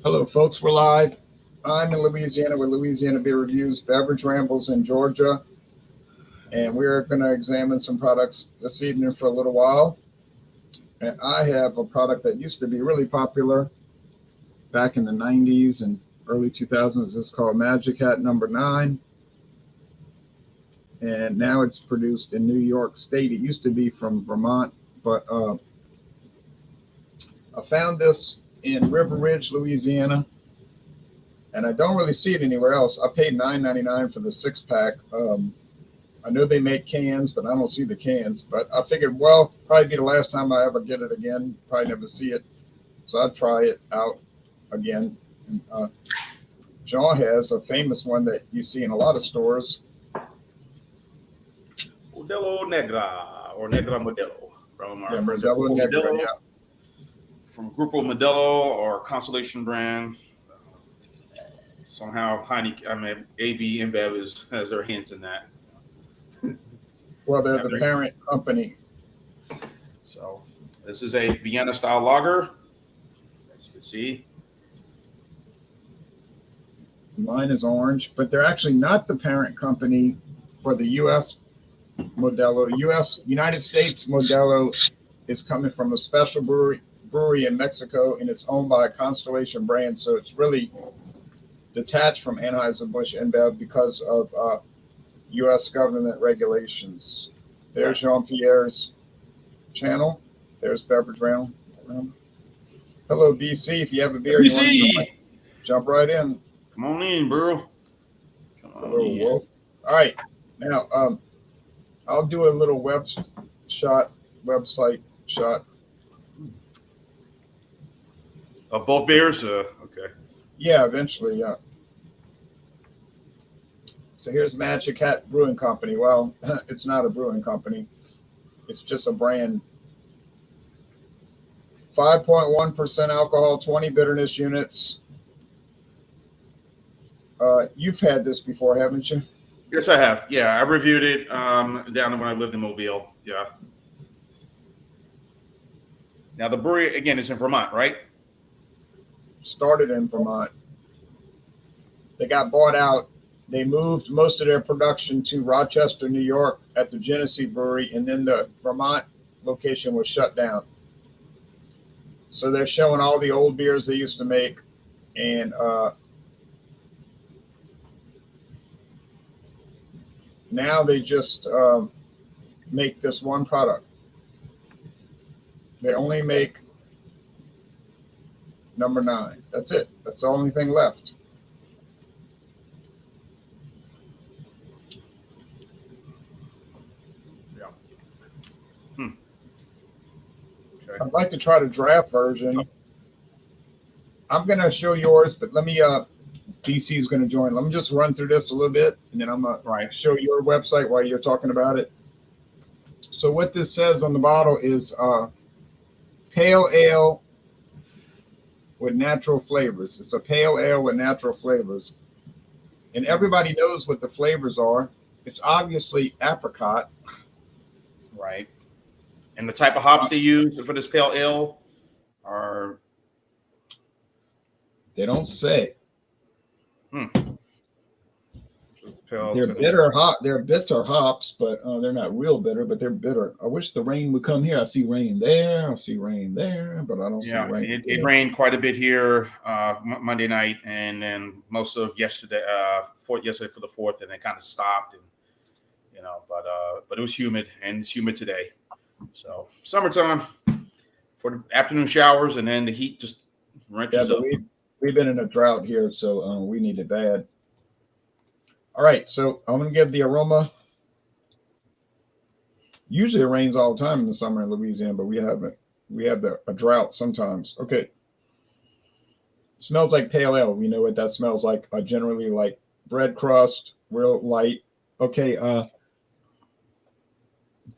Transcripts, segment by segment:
Hello, folks. We're live. I'm in Louisiana with Louisiana Beer Reviews, Beverage Rambles in Georgia, and we're going to examine some products this evening for a little while. And I have a product that used to be really popular back in the 90s and early 2000s. It's called Magic Hat Number 9, and now it's produced in New York State. It used to be from Vermont, but I found this in River Ridge, Louisiana, and I don't really see it anywhere else. I paid $9.99 for the 6-pack. I know they make cans, but I don't see the cans. But I figured, well, probably be the last time I ever get it again. Probably never see it, so I'd try it out again. And, John has a famous one that you see in a lot of stores. Modelo Negra or Negra Modelo from our friends at Modelo Negra, Modelo, yeah. From Grupo Modelo or Constellation brand. Somehow AB InBev has their hands in that. Well, they're the parent company. So this is a Vienna style lager, as you can see. Mine is orange, but they're actually not the parent company for the U.S. Modelo. United States Modelo is coming from a special brewery in Mexico, and it's owned by a Constellation brand. So it's really detached from Anheuser-Busch InBev because of U.S. government regulations. There's Jean-Pierre's channel. There's Beverage Round. Hello, BC. If you have a beer, BC, jump right in. Come on in, bro. Come on in. All right. Now, I'll do a little website shot. Of both beers? Okay. Yeah, eventually, yeah. So here's Magic Hat Brewing Company. Well, it's not a brewing company. It's just a brand. 5.1% alcohol, 20 bitterness units. You've had this before, haven't you? Yes, I have. Yeah, I reviewed it down when I lived in Mobile. Yeah. Now, the brewery, again, is in Vermont, right? Started in Vermont. They got bought out. They moved most of their production to Rochester, New York at the Genesee Brewery, and then the Vermont location was shut down. So they're showing all the old beers they used to make, and now they just make this one product. They only make number 9. That's it. That's the only thing left. Yeah. Okay. I'd like to try the draft version. I'm going to show yours, but let me, DC is going to join. Let me just run through this a little bit, and then I'm going to show your website while you're talking about it. So what this says on the bottle is pale ale with natural flavors. It's a pale ale with natural flavors. And everybody knows what the flavors are. It's obviously apricot. Right. And the type of hops they use for this pale ale are... They don't say. They're bitter hop. They're bitter hops, but they're not real bitter, but they're bitter. I wish the rain would come here. I see rain there. I see rain there, but I don't see rain. It rained quite a bit here Monday night, and then most of yesterday, yesterday for the 4th, and it kind of stopped. And but it was humid, and it's humid today. So summertime for the afternoon showers, and then the heat just wrenches up. We've been in a drought here, so we need it bad. All right, so I'm going to give the aroma. Usually it rains all the time in the summer in Louisiana, but we haven't. We have a drought sometimes. Okay. It smells like pale ale. We know what that smells like. Generally like bread crust, real light. Okay.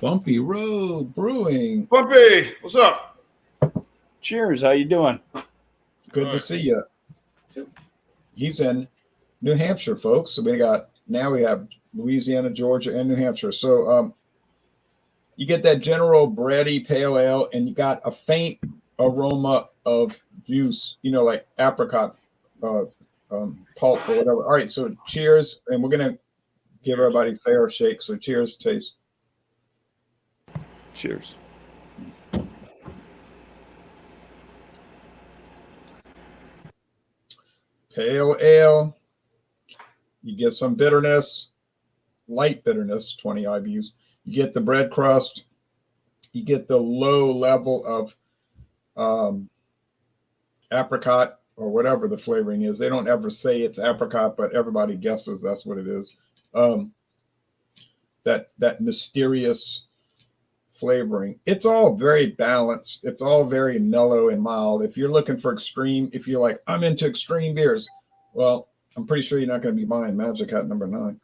Bumpy Road Brewing. Bumpy, what's up? Cheers. How you doing? Good to see you. He's in New Hampshire, folks. So we have Louisiana, Georgia, and New Hampshire. So you get that general bready pale ale, and you got a faint aroma of juice, like apricot pulp or whatever. All right, so cheers, and we're gonna give everybody fair shake. So cheers, taste. Cheers. Pale ale. You get some bitterness, light bitterness, 20 IBUs. You get the bread crust. You get the low level of apricot or whatever the flavoring is. They don't ever say it's apricot, but everybody guesses that's what it is. That mysterious flavoring. It's all very balanced. It's all very mellow and mild. If you're looking for extreme, if you're like, I'm into extreme beers, well, I'm pretty sure you're not going to be buying Magic Hat number 9.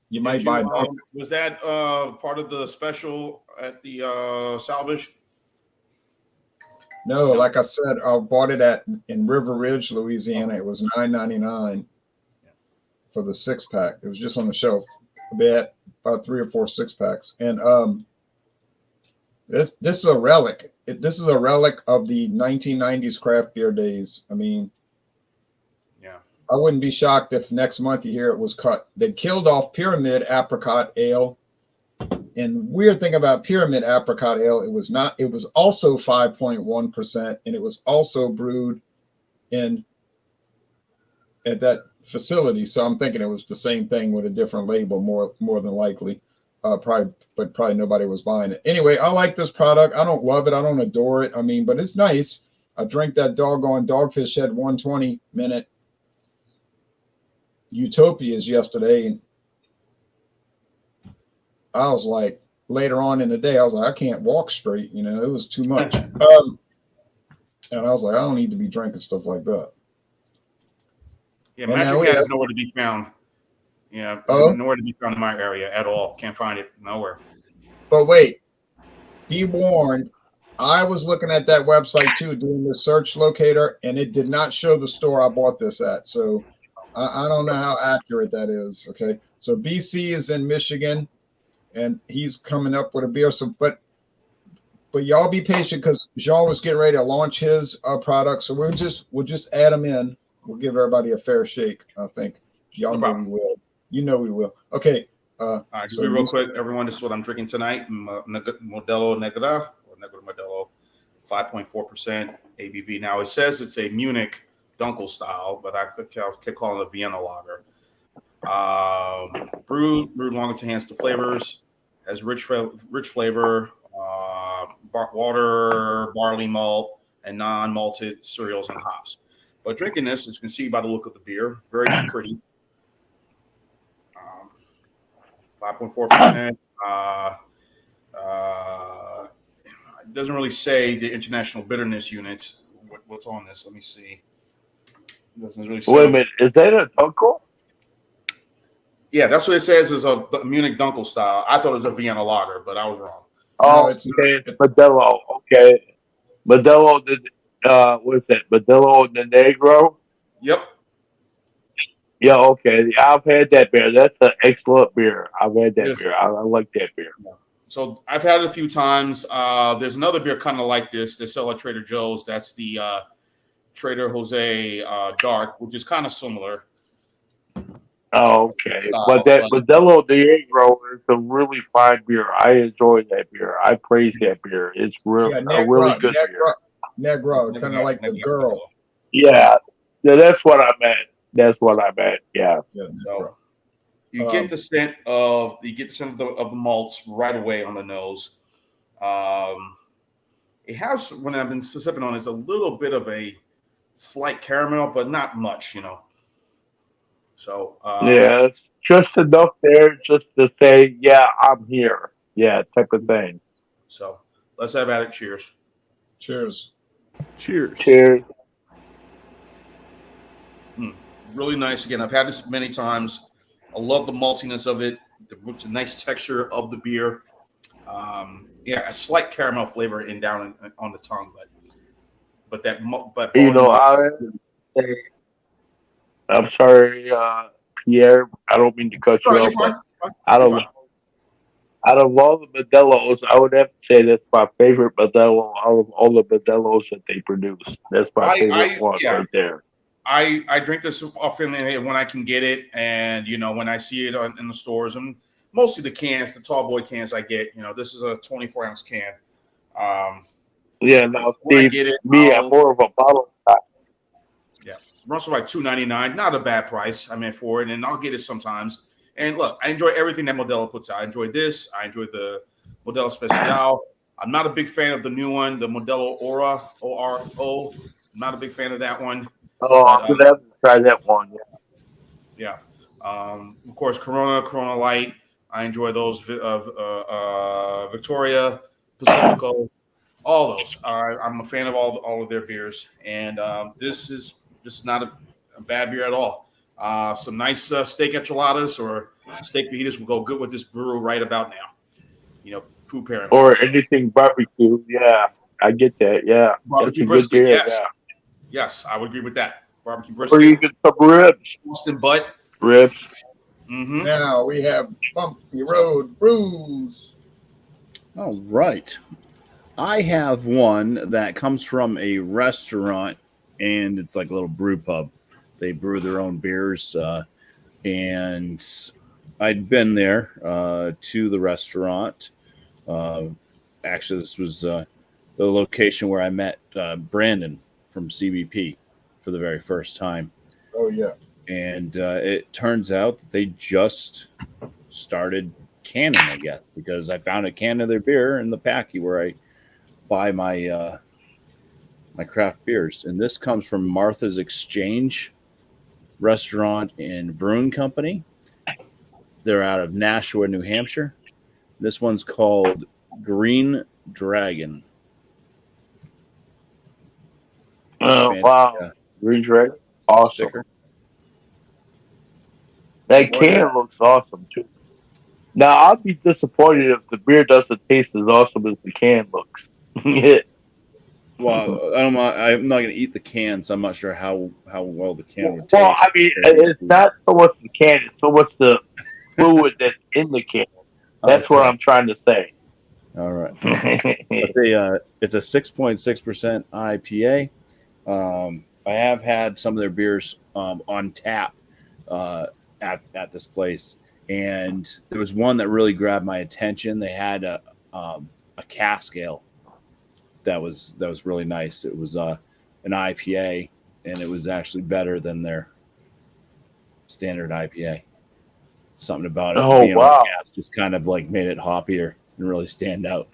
You might buy. Was that part of the special at the Salvage? No, like I said, I bought it in River Ridge, Louisiana. It was $9.99 for the 6-pack. It was just on the shelf. They had about 3 or 4 6-packs, and this is a relic. This is a relic of the 1990s craft beer days. I mean, yeah, I wouldn't be shocked if next month you hear it was cut. They killed off Pyramid Apricot Ale. And weird thing about Pyramid Apricot Ale, it was also 5.1%, and it was also brewed at that facility. So I'm thinking it was the same thing with a different label, more than likely. Probably nobody was buying it. Anyway, I like this product. I don't love it. I don't adore it. I mean, but it's nice. I drank that doggone Dogfish Head 120-minute Utopias yesterday, and I was like, later on in the day, I was like, I can't walk straight. It was too much. And I was like, I don't need to be drinking stuff like that. Yeah, Magic Hat is nowhere to be found. Yeah, nowhere to be found in my area at all. Can't find it nowhere. But wait, be warned. I was looking at that website too, doing the search locator, and it did not show the store I bought this at. So I don't know how accurate that is. Okay, so BC is in Michigan, and he's coming up with a beer. So, but y'all be patient because Jean was getting ready to launch his product. So we'll just add them in. We'll give everybody a fair shake. I think y'all know we will. We will. Okay. All right, so real quick, everyone. This is what I'm drinking tonight: Modelo Negra or Negra Modelo, 5.4% ABV. Now it says it's a Munich Dunkel style, but I kept calling it a Vienna lager. Brewed longer to enhance the flavors. Has rich flavor, water, barley malt, and non-malted cereals and hops. But drinking this, as you can see by the look of the beer, very pretty. 5.4%. It doesn't really say the international bitterness units. What's on this? Let me see. It doesn't really say. Wait a minute. Is that a Dunkel? Yeah, that's what it says is a Munich Dunkel style. I thought it was a Vienna lager, but I was wrong. Oh, okay. Modelo. Okay. Modelo, what's that? Modelo the Negro? Yep. Yeah, okay. I've had that beer. That's an excellent beer. I've had that beer. I like that beer. So I've had it a few times. There's another beer kind of like this. They sell at Trader Joe's. That's the Trader Jose Dark, which is kind of similar. Oh, okay. But that Modelo de Negro is a really fine beer. I enjoy that beer. I praise that beer. It's a really good beer. Negro, kind of like the girl. Yeah, that's what I meant. Yeah. So you get the scent of the malts right away on the nose. It has, when I've been sipping on, it's a little bit of a slight caramel, but not much, So yeah, it's just enough there just to say, yeah, I'm here. Yeah, type of thing. So let's have at it. Cheers. Cheers. Cheers. Really nice. Again, I've had this many times. I love the maltiness of it, the nice texture of the beer. A slight caramel flavor down on the tongue, but I'm sorry, Pierre. I don't mean to cut you off. But I don't know. Out of all the Modelos, I would have to say that's my favorite Modelo out of all the Modelos that they produce. That's my favorite one Yeah. right there. I drink this often when I can get it, and when I see it in the stores, and mostly the cans, the tall boy cans I get. This is a 24-ounce can. Yeah, now When I Steve, get it, I'm more of a bottle guy. yeah, runs for like $2.99, not a bad price. I mean, for it, and I'll get it sometimes. And look, I enjoy everything that Modelo puts out. I enjoy this. I enjoy the Modelo Special. I'm not a big fan of the new one, the Modelo Ora, ORO. I'm not a big fan of that one. Oh, But, I'm gonna have to try that one. Yeah. Of course, Corona Light. I enjoy those. Victoria, Pacifico, all those. I'm a fan of all of their beers, and this is not a bad beer at all. Some nice steak enchiladas or steak fajitas will go good with this brew right about now. Food pairing. Or anything barbecue. Yeah, I get that. Yeah, that's Barbecue a good brisket. beer. Yes, Yeah. yes, I would agree with that. Barbecue Or you brisket, get some ribs. Boston butt. Ribs. Mm-hmm. Now we have Bumpy Road Brews. All right. I have one that comes from a restaurant, and it's like a little brew pub. They brew their own beers, and I'd been there to the restaurant. Actually, this was the location where I met Brandon from CBP for the very first time. Oh yeah. And it turns out that they just started canning, I guess, because I found a can of their beer in the packy where I buy my my craft beers. And this comes from Martha's Exchange Restaurant and Brewing Company. They're out of Nashua, New Hampshire. This one's called Green Dragon. Oh, Fancy, wow. Green Dragon. Awesome. sticker. That can looks awesome, too. Now, I'll be disappointed if the beer doesn't taste as awesome as the can looks. Well, I'm not going to eat the can, so I'm not sure how well the can would taste. Well, I mean, it's not so much the can; it's so much the fluid that's in the can. That's what I'm trying to say. All right. It's a 6.6% IPA. I have had some of their beers on tap at this place, and there was one that really grabbed my attention. They had a cask ale that was really nice. It was an IPA, and it was actually better than their standard IPA. Something about it being on cask just kind of like made it hoppier and really stand out.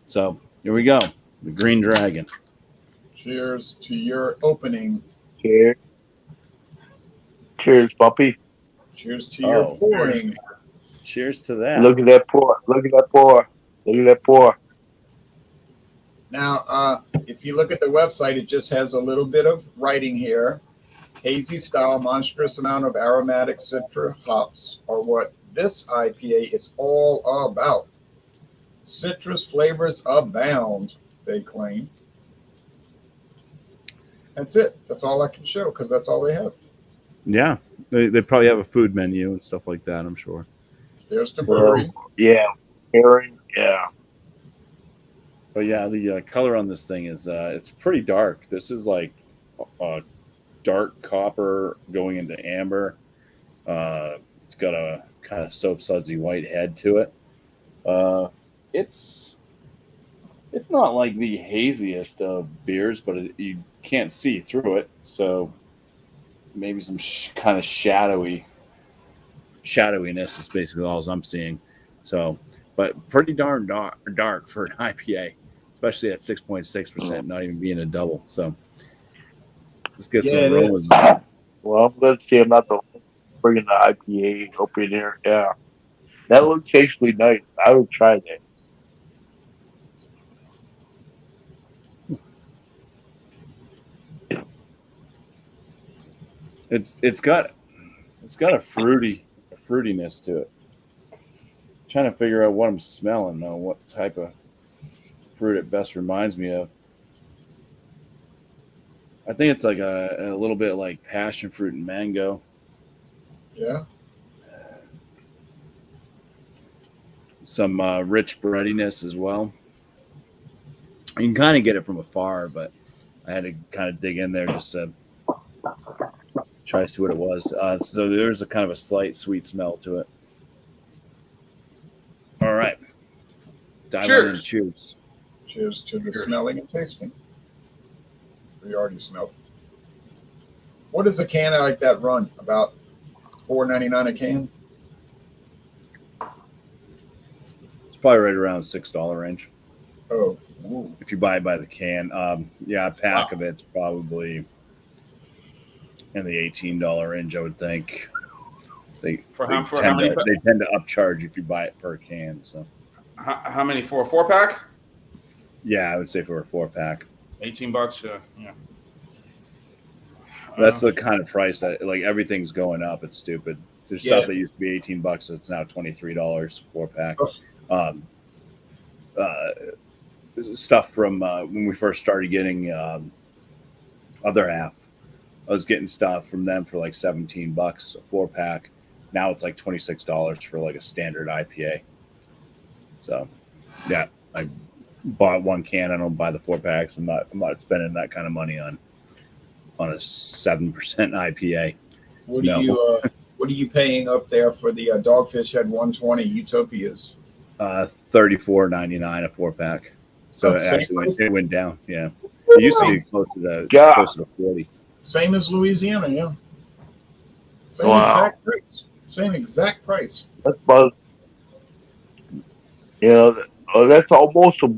So here we go, the Green Dragon. Cheers to your opening. Cheers. Cheers, puppy. Cheers to your pouring. Cheers to that. Look at that pour. Look at that pour. Look at that pour. Now, if you look at the website, it just has a little bit of writing here. Hazy style, monstrous amount of aromatic citra hops are what this IPA is all about. Citrus flavors abound, they claim. That's it. That's all I can show because that's all they have. Yeah, they probably have a food menu and stuff like that, I'm sure. There's the brewery. Yeah. Herring. Yeah. But yeah, the color on this thing is it's pretty dark. This is like dark copper going into amber. It's got a kind of soap sudsy white head to it. It's not like the haziest of beers, but you can't see through it, so maybe some kind of shadowiness is basically all I'm seeing. So, but pretty darn dark for an IPA, especially at 6.6%, not even being a double. So let's get some rolling. Well, I'm glad to see I'm not the bringing the IPA up in here. Yeah, that looks actually nice. I would try that. It's got a fruitiness to it. I'm trying to figure out what I'm smelling though, what type of fruit it best reminds me of. I think it's like a little bit like passion fruit and mango. Yeah. some rich breadiness as well. You can kind of get it from afar, but I had to kind of dig in there just to try to see what it was. So there's a kind of a slight sweet smell to it. All right. Dive on in. Cheers. Cheers. Cheers to the smelling and tasting. We already smelled. What does a can like that run? About $4.99 a can? It's probably right around $6 range. Oh, ooh. If you buy it by the can. Yeah, a pack of it's probably in the $18 range, I would think. They tend to upcharge if you buy it per can. So how many for a 4-pack? Yeah, I would say for a 4-pack. $18. Yeah. That's the kind of price that, like, everything's going up. It's stupid. There's stuff that used to be $18. It's now $23 4-pack. Stuff from when we first started getting Other Half. I was getting stuff from them for like $17 a 4-pack. Now it's like $26 for like a standard IPA. So, yeah, I bought one can. I don't buy the 4-packs. I'm not spending that kind of money on a 7% IPA. What are you paying up there for the Dogfish Head 120 Utopias? $34.99 a 4-pack. So it went down. Yeah, it used to be close to 40. Same as Louisiana, yeah. Exact price. Same exact price. That's about, that's almost as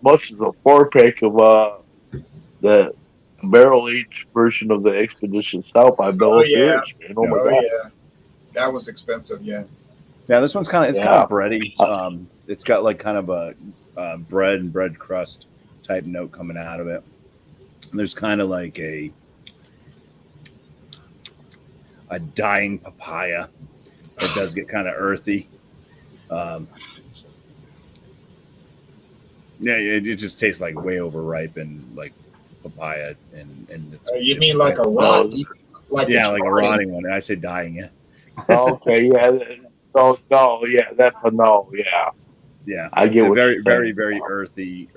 much as a 4-pack of the barrel aged version of the Expedition South by Bell Beers. Oh my God. Yeah, that was expensive. Yeah. Yeah, this one's kind of bready. It's got like kind of a bread and bread crust type note coming out of it. And there's kind of like a dying papaya. It does get kind of earthy. It just tastes like way overripe and like papaya, and it's. You mean like a rot? Like a rotting one. I say dying. Yeah. Okay. Yeah. No. Yeah. That's a no. Yeah. Yeah. I get what very, very, very earthy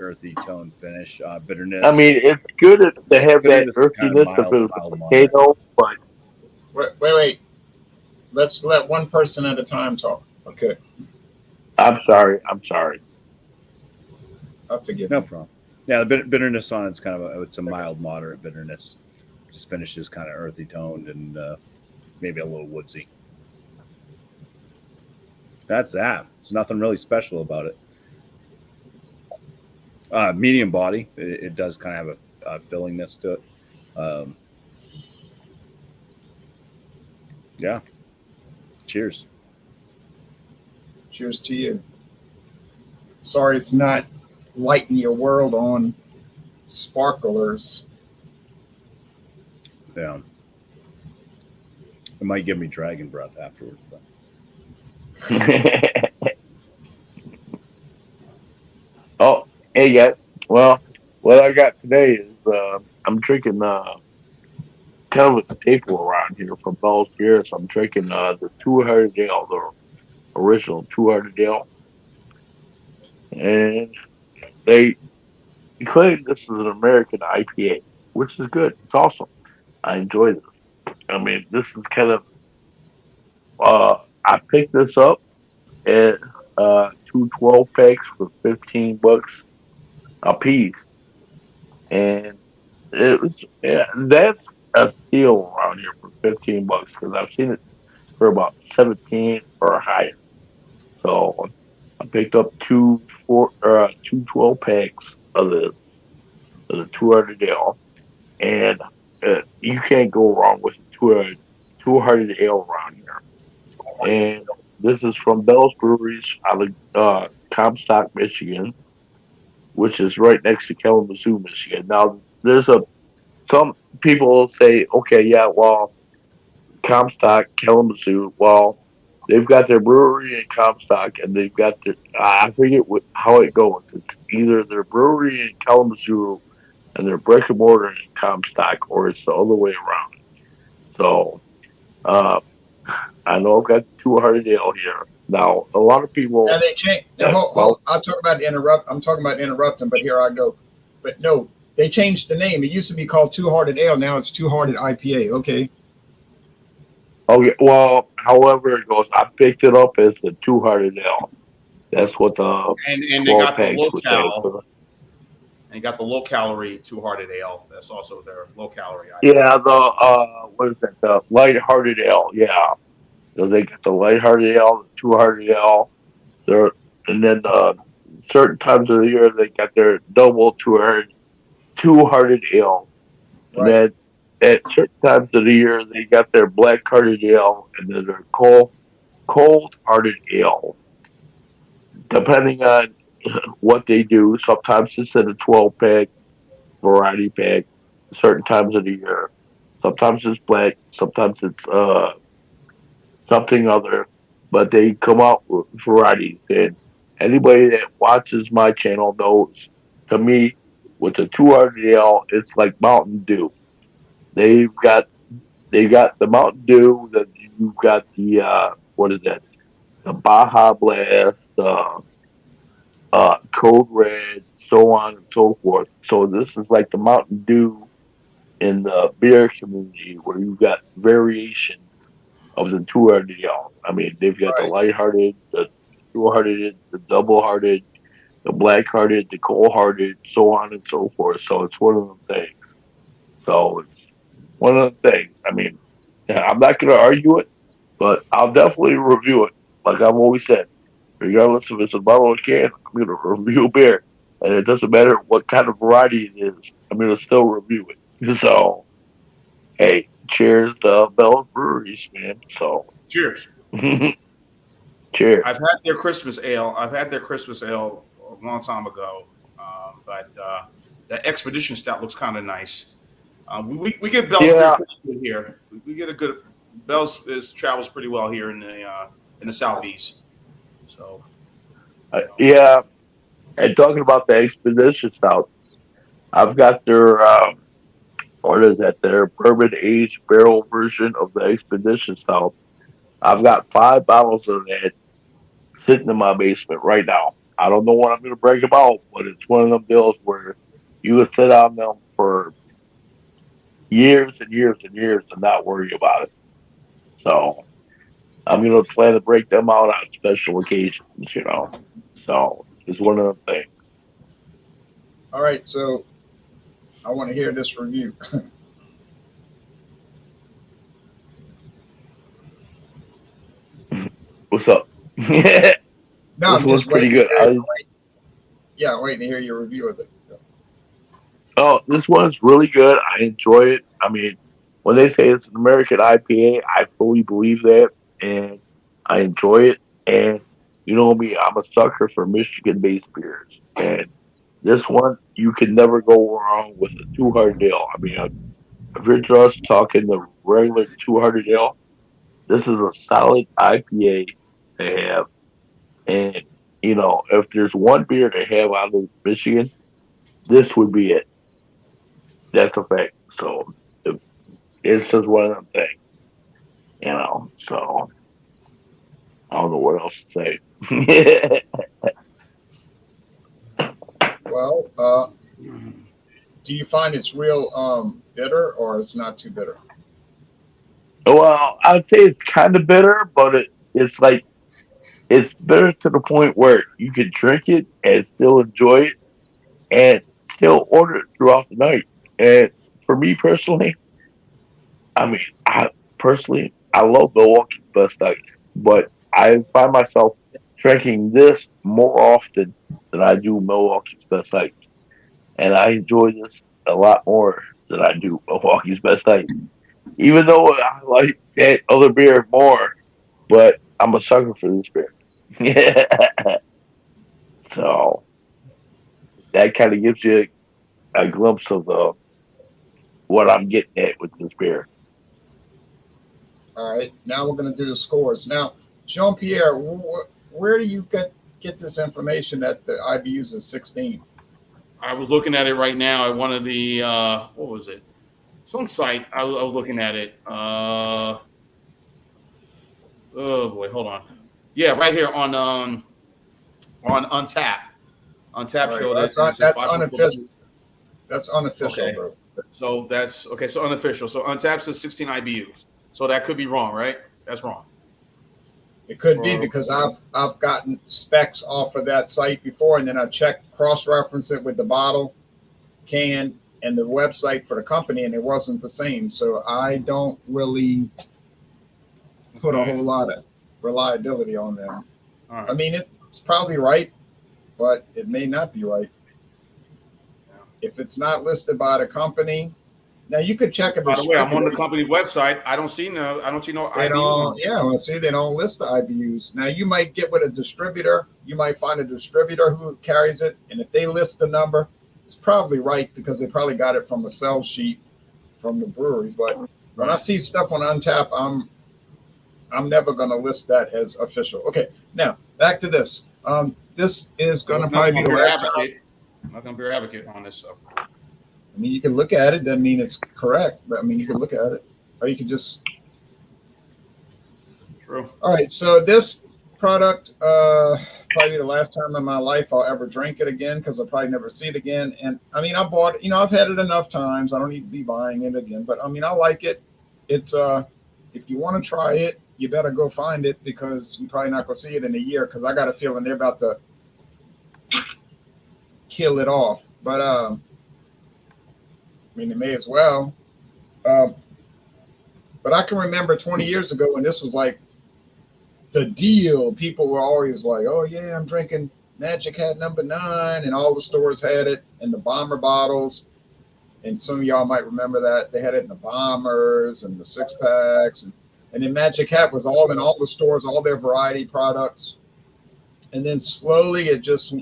tone finish. Bitterness. I mean, it's good to have that earthiness of a potato, but. Wait. Let's let one person at a time talk. Okay. I'm sorry. I forgive. No problem. Yeah, the bitterness on it's kind of it's a mild, moderate bitterness. Just finishes kind of earthy toned and maybe a little woodsy. That's that. There's nothing really special about it. Medium body. It does kind of have a fillingness to it. Yeah. Cheers. Cheers to you. Sorry, it's not lighting your world on sparklers. Yeah. It might give me dragon breath afterwards, though. Oh, hey, guys. Well, what I got today is I'm drinking kind of a staple around here from Bell's Beer. So I'm drinking the 200 Ale, the original 200 Ale. And they claim this is an American IPA, which is good. It's awesome. I enjoy this. I mean, this is kind of, I picked this up at 2 12-packs for $15 a piece. And it was, that's a steal around here for $15 because I've seen it for about 17 or higher. So I picked up 2 12-packs of the 200 Ale, and you can't go wrong with 200 Ale around here. And this is from Bell's Breweries out of Comstock, Michigan, which is right next to Kalamazoo, Michigan. Now, some people will say, okay, yeah, well, Comstock, Kalamazoo, well, they've got their brewery in Comstock, and they've got their, I forget how it goes. It's either their brewery in Kalamazoo and their brick and mortar in Comstock, or it's the other way around. So, I know I've got 200 Ale here, Now, a lot of people. Now they changed. Yeah, I'm talking about interrupting, but here I go. But no, they changed the name. It used to be called Two Hearted Ale. Now it's Two Hearted IPA. Okay. Okay, well, however it goes, I picked it up as the Two Hearted Ale. That's what the And they 12 got the packs would say. low-cal. And got the low-calorie Two-Hearted Ale. That's also their low-calorie IPA. Yeah, what is that? The Light-Hearted Ale. Yeah, so they got the Light-Hearted Ale, the Two Hearted Ale. There, and then certain times of the year they got their double two-hearted ale, and Right. then at certain times of the year they got their black-hearted ale, and then their cold-hearted ale. Depending on what they do, sometimes it's in a 12 pack variety pack. Certain times of the year, sometimes it's black, sometimes it's something other, but they come out with varieties. And anybody that watches my channel knows, to me, with the 200L, it's like Mountain Dew. They've got the Mountain Dew, then you've got the what is that? The Baja Blast, Code Red, so on and so forth. So this is like the Mountain Dew in the beer community, where you've got variations of the 200L. I mean, they've got the Right. light-hearted, the two-hearted, the double-hearted, the black-hearted, the cold-hearted, so on and so forth. So it's one of them things. So it's one of the things. I mean, yeah, I'm not going to argue it, but I'll definitely review it. Like I've always said, regardless if it's a bottle or can, I'm going to review beer. And it doesn't matter what kind of variety it is, I'm going to still review it. So, hey, cheers to Bell's Breweries, man. So, Cheers. cheers. I've had their Christmas ale. A long time ago, but the Expedition Stout looks kind of nice. We get Bell's beer pretty good here. We get a good Bell's travels pretty well here in the southeast. So yeah, and talking about the Expedition Stout, I've got their what is that? Their bourbon aged barrel version of the Expedition Stout. I've got 5 bottles of that sitting in my basement right now. I don't know what I'm going to break about, but it's one of them deals where you would sit on them for years and years and years and not worry about it. So I'm going to plan to break them out on special occasions. So it's one of them things. All right. So I want to hear this review. What's up? No, This I'm was just pretty waiting. good. Waiting to hear your review of it. Oh, this one's really good. I enjoy it. I mean, when they say it's an American IPA, I fully believe that, and I enjoy it. And you know me, I'm a sucker for Michigan-based beers, and this one you can never go wrong with a 200 ale. I mean, if you're just talking the regular 200 ale, this is a solid IPA to have. And if there's one beer to have out of Michigan, this would be it. That's a fact. So it's just one of them things. So I don't know what else to say. Well, do you find it's real bitter, or it's not too bitter? Well, I'd say it's kind of bitter, but it's like it's bitter to the point where you can drink it and still enjoy it and still order it throughout the night. And for me personally, I mean, I love Milwaukee's Best Night, but I find myself drinking this more often than I do Milwaukee's Best Night, and I enjoy this a lot more than I do Milwaukee's Best Night. Even though I like that other beer more, but I'm a sucker for this beer. So that kind of gives you a glimpse of what I'm getting at with this beer. All right. Now we're going to do the scores. Now, Jean Pierre, where do you get this information that the IBUs is 16? I was looking at it right now at one of the what was it? Some site. I was looking at it. Oh boy, hold on. Yeah, right here on Untap. Untap Right, showed well, it. that's unofficial. That's unofficial, Okay. though. So that's okay. So unofficial. So Untap says 16 IBUs. So that could be wrong, right? That's wrong. It could be because I've gotten specs off of that site before, and then I checked, cross-reference it with the bottle, can, and the website for the company, and it wasn't the same. So I don't really put a whole lot of reliability on them. All right. I mean, it's probably right, but it may not be right. If it's not listed by the company, now you could check a By the way, I'm on the distributor. company website. I don't see no IBUs They on don't, it. yeah, well, see, they don't list the IBUs. Now you might get with a distributor. You might find a distributor who carries it, and if they list the number, it's probably right because they probably got it from a sell sheet from the brewery. But when I see stuff on Untap, I'm never going to list that as official. Okay, now back to this. This is going to probably be the last time. I'm not going to be your advocate on this stuff. I mean, you can look at it. Doesn't mean it's correct, but I mean, you can look at it, or you can just. True. All right, so this product, probably the last time in my life I'll ever drink it again because I'll probably never see it again. And I mean, I bought it. I've had it enough times. I don't need to be buying it again. But I mean, I like it. It's if you want to try it, you better go find it because you're probably not going to see it in a year because I got a feeling they're about to kill it off. But I mean, they may as well. But I can remember 20 years ago when this was like the deal. People were always like, oh, yeah, I'm drinking Magic Hat number 9. And all the stores had it in the bomber bottles. And some of y'all might remember that. They had it in the bombers and the 6-packs. And then Magic Hat was all in all the stores, all their variety products. And then slowly it just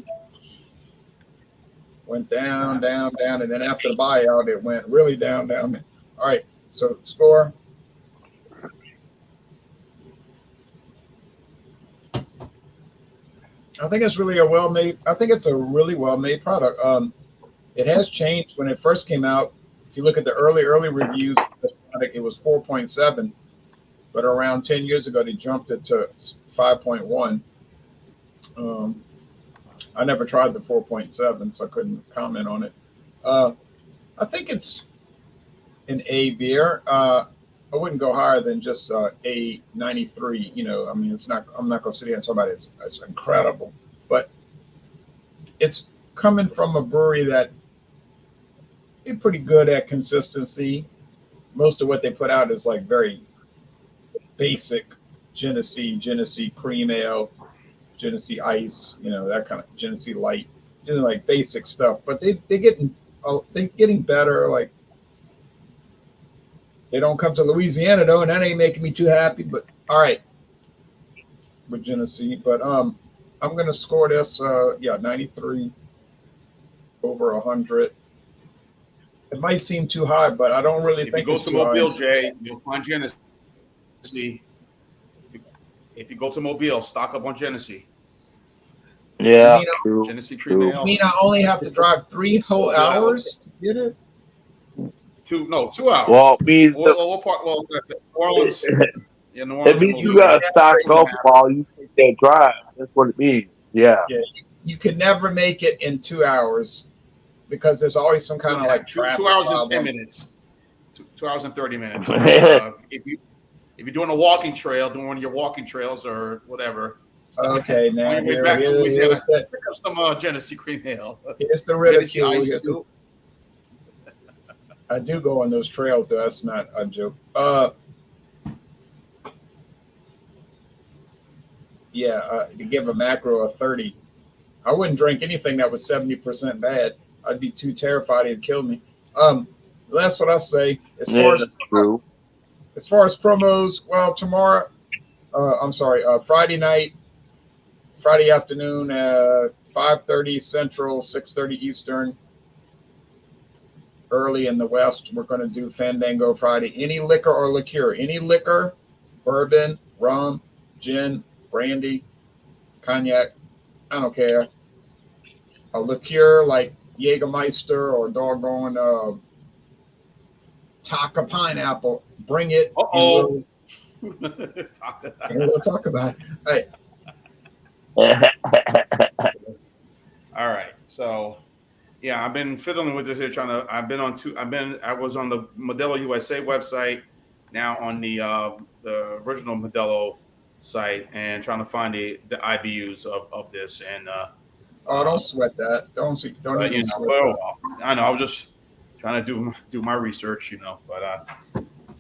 went down, down, down. And then after the buyout, it went really down, down. All right. So score. I think it's really it's a really well-made product. It has changed when it first came out. If you look at the early reviews, it was 4.7, but around 10 years ago, they jumped it to 5.1. I never tried the 4.7, so I couldn't comment on it. I think it's an A beer. I wouldn't go higher than just a 93. I mean, it's not. I'm not going to sit here and talk about it. It's incredible, but it's coming from a brewery that is pretty good at consistency. Most of what they put out is like very basic Genesee cream ale, Genesee ice. That kind of Genesee light. Like basic stuff. But they're getting better. Like. They don't come to Louisiana though, and that ain't making me too happy. But all right, with Genesee. But I'm gonna score this 93 over 100. It might seem too high, but I don't really think. If you go to Mobile, Jay, you'll find Genesee. If you go to Mobile, stock up on Genesee. Yeah, true. Genesee cream ale. I mean, I only have to drive 3 whole hours to get it. 2 hours. Well, it means what part? Well, New Orleans. Yeah, New Orleans. It means you got to stock up while you take that drive. That's what it means. Yeah. You can never make it in 2 hours because there's always some kind of like 2 hours and 10 minutes. 2 hours and 30 minutes. If you're doing a walking trail, doing one of your walking trails or whatever. Okay, now on your way back to Louisiana, pick up some Genesee cream ale. Here's the ridicule. I do go on those trails, though. That's not a joke. To give a macro of 30, I wouldn't drink anything that was 70% bad. I'd be too terrified it'd kill me. That's what I say. As far as promos, well, tomorrow, Friday afternoon, 5:30 Central, 6:30 Eastern. Early in the West, we're going to do Fandango Friday. Any liquor or liqueur, bourbon, rum, gin, brandy, cognac, I don't care. A liqueur like Jägermeister or doggone Taka pineapple, bring it. Uh-oh. And we'll talk about it. All right. All right. So yeah, I've been fiddling with this here, I was on the Modelo USA website, now on the original Modelo site, and trying to find the IBUs of this. And Oh, don't sweat that. Don't but, even sweat well, that. I know I was just trying to do my research, But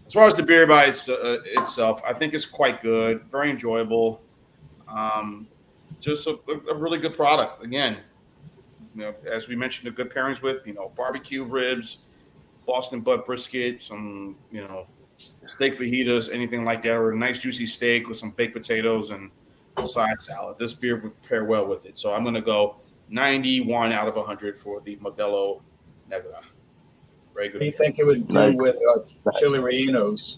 as far as the beer by itself, I think it's quite good, very enjoyable. Just a really good product. Again, as we mentioned, the good pairings with, barbecue ribs, Boston butt brisket, some, steak fajitas, anything like that, or a nice juicy steak with some baked potatoes and a side salad. This beer would pair well with it. So I'm going to go 91 out of 100 for the Modelo Negra. Very good. What do you think it would do with chili rellenos?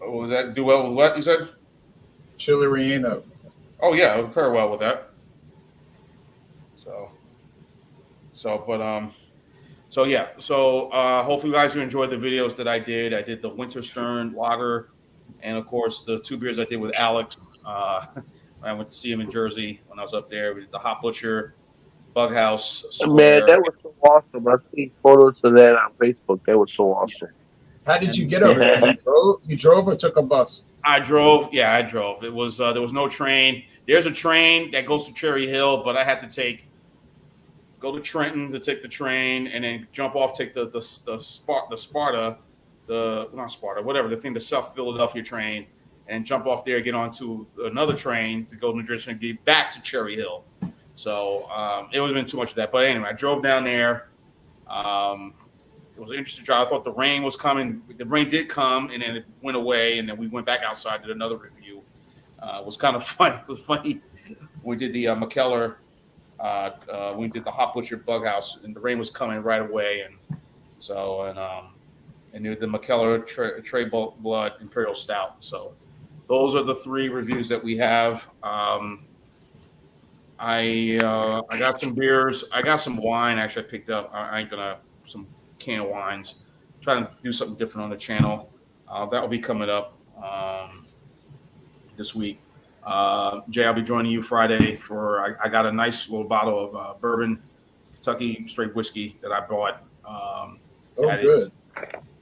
Oh, was that do well with what you said? Chili relleno. Oh yeah, it would pair well with that. So hopefully you guys enjoyed the videos that I did. I did the Winter Stern Lager, and of course the 2 beers I did with Alex. I went to see him in Jersey when I was up there. We did the Hot Butcher, Bug House. Man, that was so awesome. I seen photos of that on Facebook. That was so awesome. How did you get over there? You drove or took a bus? I drove. Yeah, I drove. It was there was no train. There's a train that goes to Cherry Hill, but I had to go to Trenton to take the train, and then jump off, take the Sparta, not Sparta, whatever, the thing, the South Philadelphia train, and jump off there, get onto another train to go to New Jersey and get back to Cherry Hill. So it would have been too much of that. But anyway, I drove down there. It was an interesting drive. I thought the rain was coming. The rain did come, and then it went away, and then we went back outside, did another review. It was kind of fun. It was funny. We did the McKellar. We did the Hot Butcher Bug House, and the rain was coming right away, and the McKellar Trey Blood Imperial Stout. So those are the 3 reviews that we have. I got some beers. I got some wine. Actually, I picked up. I ain't gonna some canned wines. Trying to do something different on the channel. That will be coming up this week. Jay, I'll be joining you Friday for. I got a nice little bottle of bourbon, Kentucky straight whiskey that I bought. Good.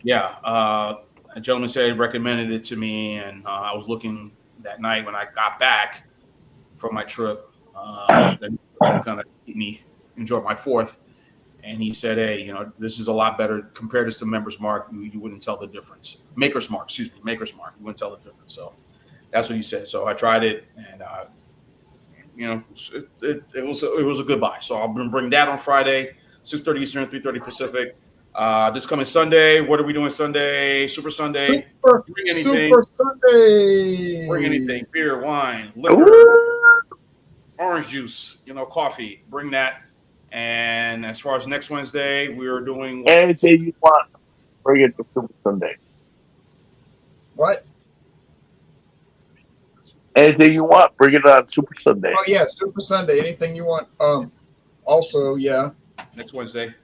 Yeah, a gentleman said he recommended it to me, and I was looking that night when I got back from my trip. That kind of made me enjoy my 4th. And he said, hey, this is a lot better. Compare this to Members Mark. You wouldn't tell the difference. Maker's Mark. You wouldn't tell the difference. So that's what he said. So I tried it, and, it was a good buy. So I'll bring that on Friday, 6:30 Eastern, 3:30 Pacific. This coming Sunday, what are we doing Sunday? Super Sunday. Bring anything. Super Sunday. Bring anything. Beer, wine, liquor, orange juice, coffee. Bring that. And as far as next Wednesday, we are doing anything you want. Bring it to Super Sunday. What? Anything you want, bring it on Super Sunday. Oh yeah, Super Sunday. Anything you want. Also, yeah. Next Wednesday.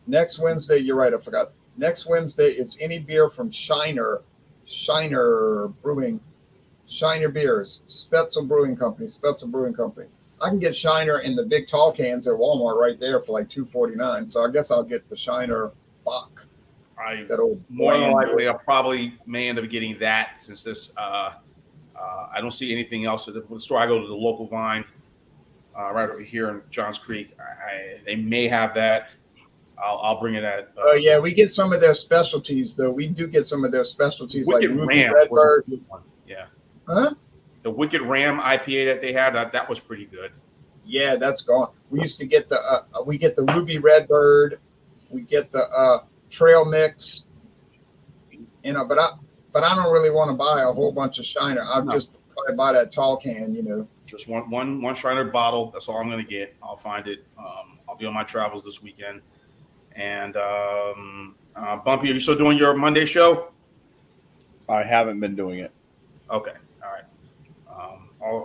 Next Wednesday, you're right. I forgot. Next Wednesday is any beer from Shiner Brewing, Shiner Beers, Spetzel Brewing Company. I can get Shiner in the big tall cans at Walmart right there for like $2.49. So I guess I'll get the Shiner Bach. More than likely, I probably may end up getting that, since this. I don't see anything else at the store. I go to the local Vine right over here in Johns Creek. They may have that. I'll bring it at. Oh yeah, we get some of their specialties though. We do get some of their specialties Wicked like Ruby Ram Redbird. was a good one. Yeah. Huh? The Wicked Ram IPA that they had, that was pretty good. Yeah, that's gone. We used to get the Ruby Redbird, we get the Trail Mix, but I don't really want to buy a whole bunch of Shiner. I'll just probably buy that tall can, Just one Shiner bottle. That's all I'm going to get. I'll find it. I'll be on my travels this weekend. And Bumpy, are you still doing your Monday show? I haven't been doing it. Okay. All right.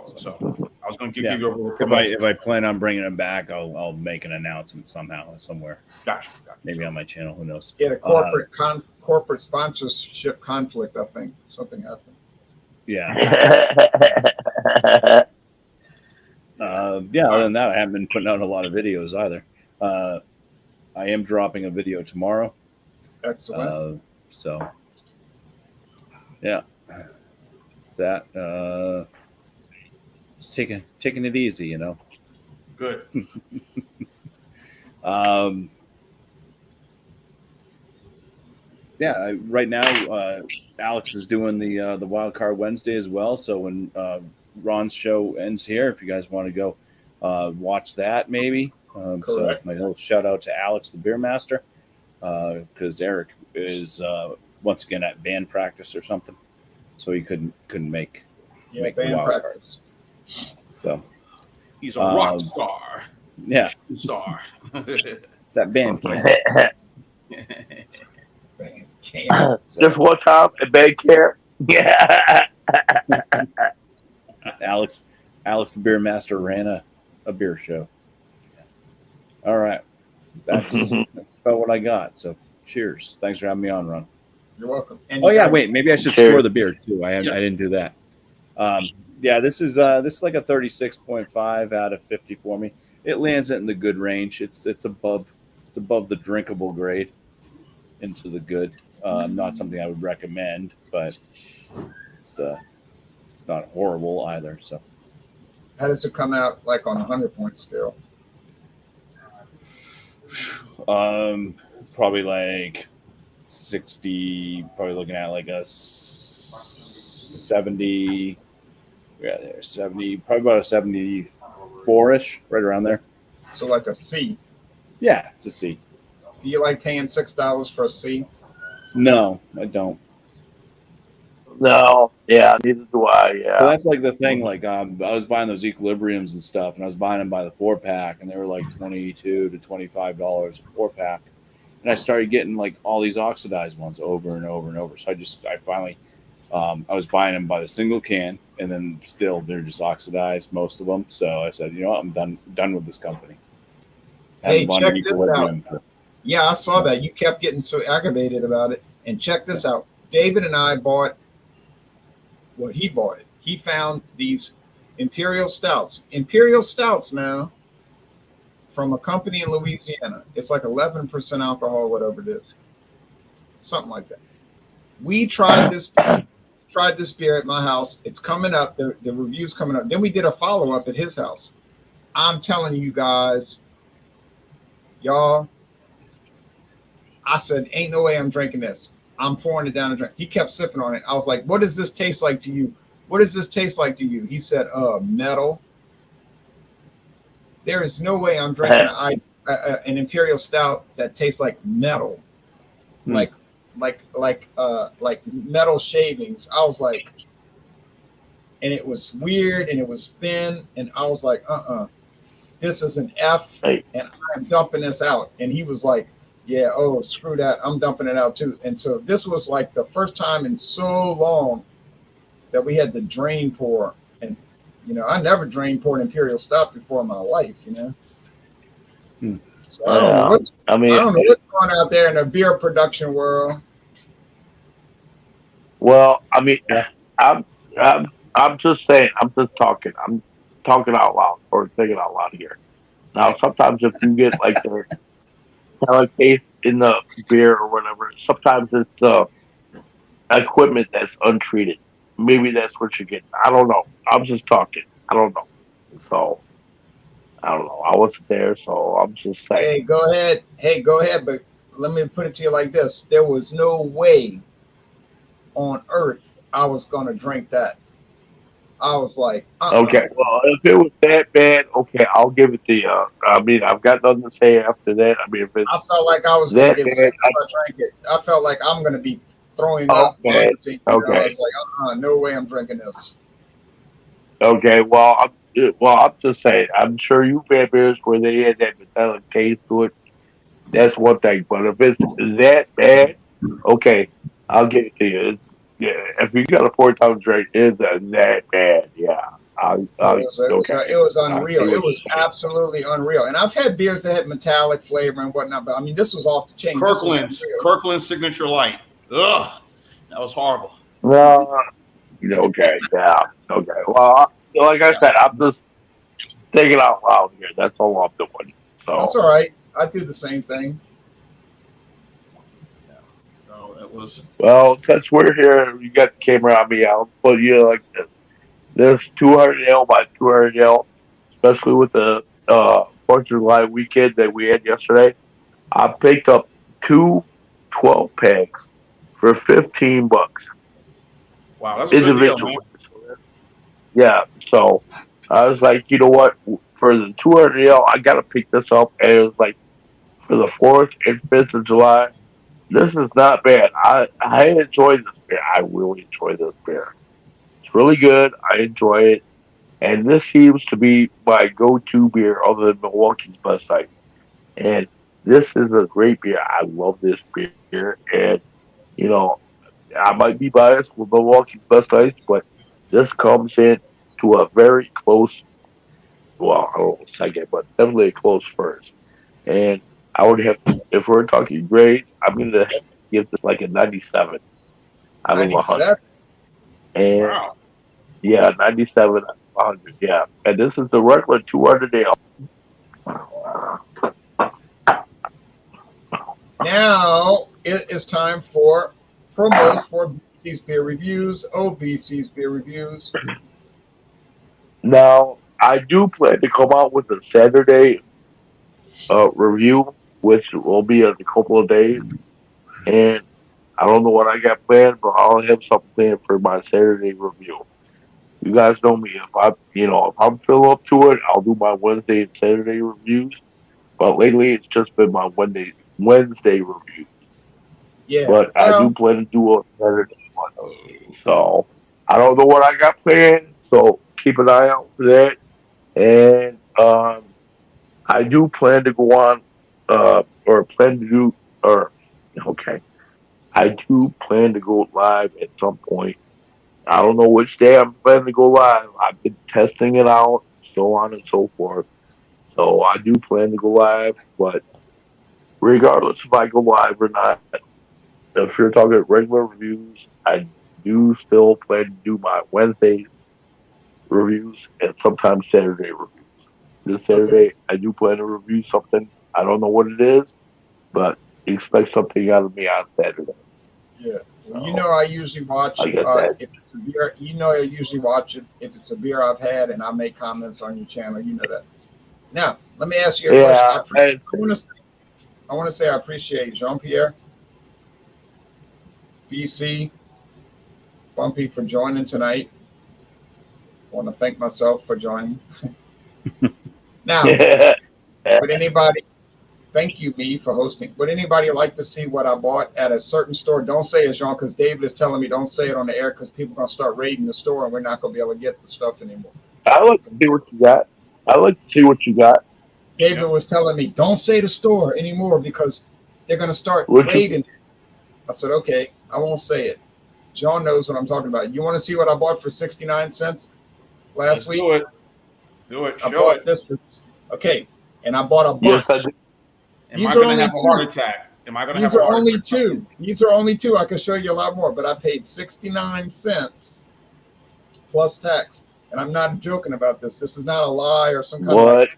So I was going to give you a report. If I plan on bringing them back, I'll make an announcement somehow, somewhere. Gotcha. Maybe on my channel. Who knows? Get a corporate sponsorship conflict. I think something happened. Yeah. Yeah, other than that, I haven't been putting out a lot of videos either. I am dropping a video tomorrow. Excellent. So, yeah, it's that. Just taking it easy, you know. Good. Yeah, right now Alex is doing the Wild Card Wednesday as well. So when Ron's show ends here, if you guys want to go watch that, maybe. So my little shout out to Alex, the beer master, because Eric is once again at band practice or something, so he couldn't make band the wild practice. card. So he's a rock star. Yeah, Star. It's that band camp. Just one time at band camp. Yeah. Alex the beer master ran a beer show. All right. That's about what I got. So cheers. Thanks for having me on, Ron. You're welcome. And wait, maybe I should score the beer too. I didn't do that. Yeah, this is like a 36.5 out of 50 for me. It lands it in the good range. It's above the drinkable grade into the good. Not something I would recommend, but it's not horrible either. So how does it come out like on a 100-point scale? Probably like 60, probably looking at like a 70. Yeah, there's 70, probably about a 74-ish, right around there. So like a C. Yeah, it's a C. Do you like paying $6 for a C? No, I don't. No, yeah, neither do I. Yeah, So that's like the thing. Like I was buying those Equilibriums and stuff, and I was buying them by the 4-pack, and they were like $22 to $25 a 4-pack. And I started getting like all these oxidized ones over and over and over. So I finally, I was buying them by the single can, and then still they're just oxidized, most of them. So I said, you know what, I'm done with this company. Hey, check this out. Yeah, I saw that. You kept getting so aggravated about it. And check this out. David and I bought, well, he bought it. He found these Imperial Stouts. Imperial Stouts now from a company in Louisiana. It's like 11% alcohol, whatever it is. Something like that. We tried this beer at my house. It's coming up. The review's coming up. Then we did a follow-up at his house. I'm telling you guys, y'all, I said, ain't no way I'm drinking this. I'm pouring it down the drink. He kept sipping on it. I was like, what does this taste like to you? What does this taste like to you? He said, metal. There is no way I'm drinking an Imperial Stout that tastes like metal. Like metal shavings. I was like, and it was weird and it was thin. And I was like, this is an F and I'm dumping this out. And he was like, yeah, screw that. I'm dumping it out too. And so this was like the first time in so long that we had the drain pour. And, you know, I never drain poured Imperial Stout before in my life, you know. So I don't know what's going on out there in the beer production world. Well, I mean, I'm just saying. I'm just talking. I'm talking out loud or thinking out loud here. Now, sometimes if you get like the metallic taste in the beer or whatever, sometimes it's the equipment that's untreated. Maybe that's what you're getting. I don't know. I'm just talking. I don't know. So I don't know. I wasn't there, so I'm just saying. Hey, go ahead. But let me put it to you like this: there was no way on earth I was gonna drink that. I was like, Okay, well, if it was that bad, okay, I'll give it to you. I mean, I've got nothing to say after that. I mean, if it's I felt like I was gonna get sick if I drank it. I felt like I'm gonna be throwing up. Okay. I was like, no way I'm drinking this. Okay, well, I'm just saying. I'm sure you've had beers where they had that metallic taste to it. That's one thing. But if it's that bad, okay, I'll give it to you. Yeah, if you got a 4-time drink, it's that bad. Yeah. It was unreal. It was absolutely unreal. And I've had beers that had metallic flavor and whatnot, but I mean, this was off the chain. Kirkland's Signature Light. Ugh, that was horrible. Okay, yeah, okay. Well, like I said, thinking out loud here. That's all I'm doing. That's So, all right. I do the same thing. So it was. well, since we're here, you got the camera on me. I'll put you like this. This 200L by 200L, especially with the 4th of July weekend that we had yesterday. I picked up two 12 packs for $15 Wow, that's a good deal, man. individually. Yeah, so I was like, you know what? For the 200L, I got to pick this up. And it was like for the 4th and 5th of July, this is not bad. I enjoy this beer. I really enjoy this beer. It's really good. I enjoy it. And this seems to be my go-to beer other than Milwaukee's Best Ice. And this is a great beer. I love this beer. And, you know, I might be biased with Milwaukee's Best Ice, but this comes in to a very close, well, I don't know second, but definitely a close first. And I would have, if we're talking grades, I'm going to have to give this like a 97 out of 100. 97. And Wow. yeah, 97 out of 100. Yeah. And this is the regular 200 ale. Now it is time for promos for BC's Beer Reviews, OBC's Beer Reviews. Now, I do plan to come out with a Saturday review, which will be in a couple of days. And I don't know what I got planned, but I'll have something planned for my Saturday review. You guys know me. If I'm feeling up to it, I'll do my Wednesday and Saturday reviews. But lately, it's just been my Wednesday review. Yeah. But I do plan to do a Saturday one. So I don't know what I got planned. So keep an eye out for that. And I do plan to go on, or plan to do, or okay. I do plan to go live at some point. I don't know which day I'm planning to go live. I've been testing it out, so on and so forth. So I do plan to go live, but regardless if I go live or not, if you're talking regular reviews, I do still plan to do my Wednesday reviews and sometimes Saturday reviews. This Saturday, I do plan to review something. I don't know what it is, but expect something out of me on Saturday. Yeah. Well, you know, I usually watch. I get that. If it's a beer, you know, I usually watch it if it's a beer I've had, and I make comments on your channel. You know that. Now, let me ask you a question. I want to say I appreciate Jean-Pierre, BC, Bumpy for joining tonight. I want to thank myself for joining. Now, would anybody? Thank you, me, for hosting. Would anybody like to see what I bought at a certain store? Don't say it, Jean, because David is telling me don't say it on the air because people are going to start raiding the store and we're not going to be able to get the stuff anymore. I like to see what you got. David was telling me don't say the store anymore because they're going to start raiding. I said, okay, I won't say it. John knows what I'm talking about. You want to see what I bought for 69 cents last week? Do it. Do it. I Show bought it. this. Okay, and I bought a bunch. Yes, Am I going to have a heart attack? Am I going to have a heart attack? These are only two. These are only two. I can show you a lot more, but I paid 69 cents plus tax. And I'm not joking about this. This is not a lie or some kind of.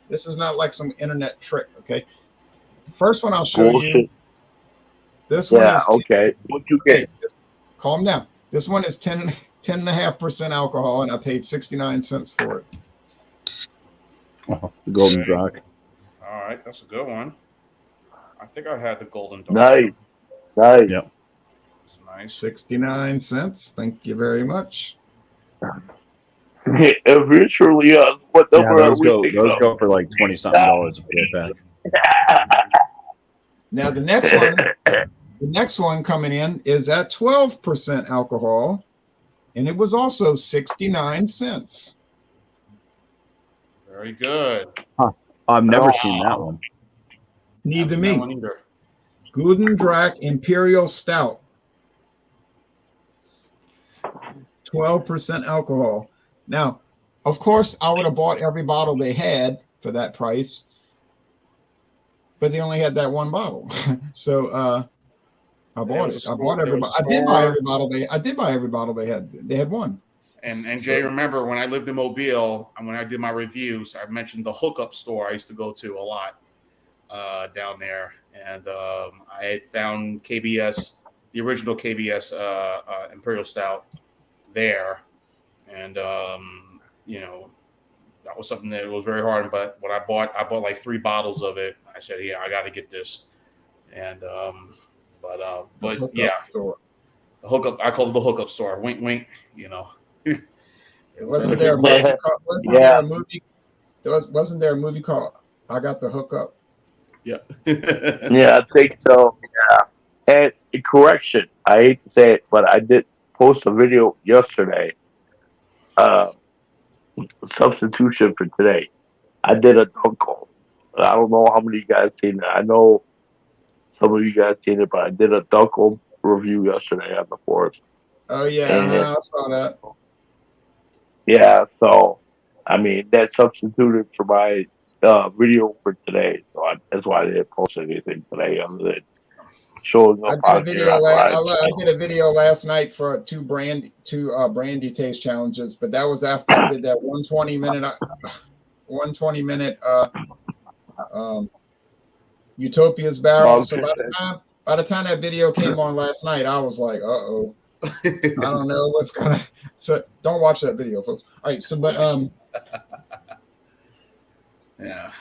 This is not like some internet trick. Okay. First one I'll show you. This one is. Okay. What you get? Calm down. This one is 10.5% alcohol, and I paid 69 cents for it. Oh, the Golden Rock. All right, that's a good one. I think I had the Golden Dog. Nice. Yep. That's nice. 69 cents. Thank you very much. Eventually, what number those are we go for like $20-something a beer pack. Now the next one coming in is at 12% alcohol, and it was also 69 cents. Very good. I've never seen that one. Neither me. Guten Drac Imperial Stout. 12% alcohol. Now, of course, I would have bought every bottle they had for that price, but they only had that one bottle. So I bought it. I bought every. I did buy every bottle they. I did buy every bottle they had. They had one. And Jay, remember when I lived in Mobile and when I did my reviews, I mentioned the hookup store I used to go to a lot down there, and I had found KBS, the original KBS Imperial Stout there, and you know, that was something that was very hard. But when I bought like 3 bottles of it. I said, yeah, I got to get this, and but yeah, Store. the hookup. I call it the hookup store. Wink, wink. You know. Wasn't there a movie called? Wasn't there a movie called "I Got the Hookup"? Yeah. Yeah, I think so. Yeah. And correction, I hate to say it, but I did post a video yesterday. Substitution for today. I did a dunkel. I don't know how many of you guys seen it. I know some of you guys seen it, but I did a dunkel review yesterday on the 4th. Oh yeah, And I saw that. yeah, so I mean that substituted for my video for today. So that's why I didn't post anything today other than showing I up did a on here video. on live. I did a video last night for two brandy taste challenges, but that was after I did that 120 minute Utopia's barrel. So by the time that video came on last night, I was like, uh-oh. I don't know what's gonna. So don't watch that video, folks. All right. So, but Yeah.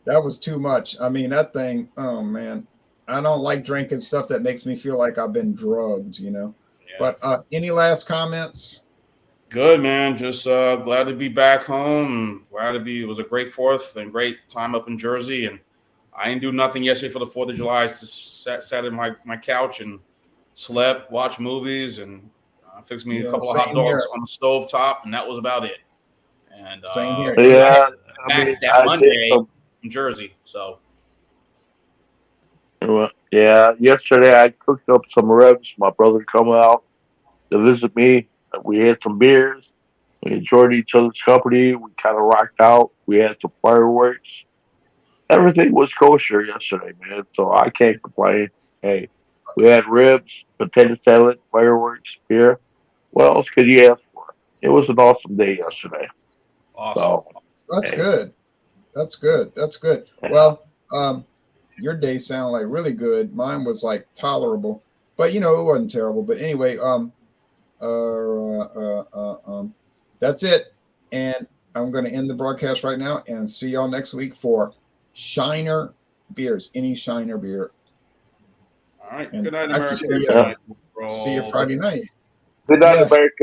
that was too much. I mean, that thing. Oh man, I don't like drinking stuff that makes me feel like I've been drugged. You know. Yeah. But any last comments? Good, man. Just glad to be back home. It was a great 4th and great time up in Jersey. And I didn't do nothing yesterday for the 4th of July. I just sat in my couch and slept, watched movies, and fixed me a couple of hot dogs on the stove top, and that was about it. And Same here. Yeah, that Monday in Jersey. So yeah, yesterday I cooked up some ribs. My brother come out to visit me. We had some beers. We enjoyed each other's company. We kind of rocked out. We had some fireworks. Everything was kosher yesterday, man. So I can't complain. Hey, we had ribs, potato salad, fireworks, beer. What else could you ask for? It was an awesome day yesterday. awesome. So, That's hey. good. That's good. That's good. Yeah. Well, your day sounded like really good. Mine was like tolerable, but you know it wasn't terrible. But anyway, that's it. And I'm going to end the broadcast right now and see y'all next week for Shiner beers. Any Shiner beer. All right. And Good night, actually, America. see you Friday night. Good night, Yeah. America.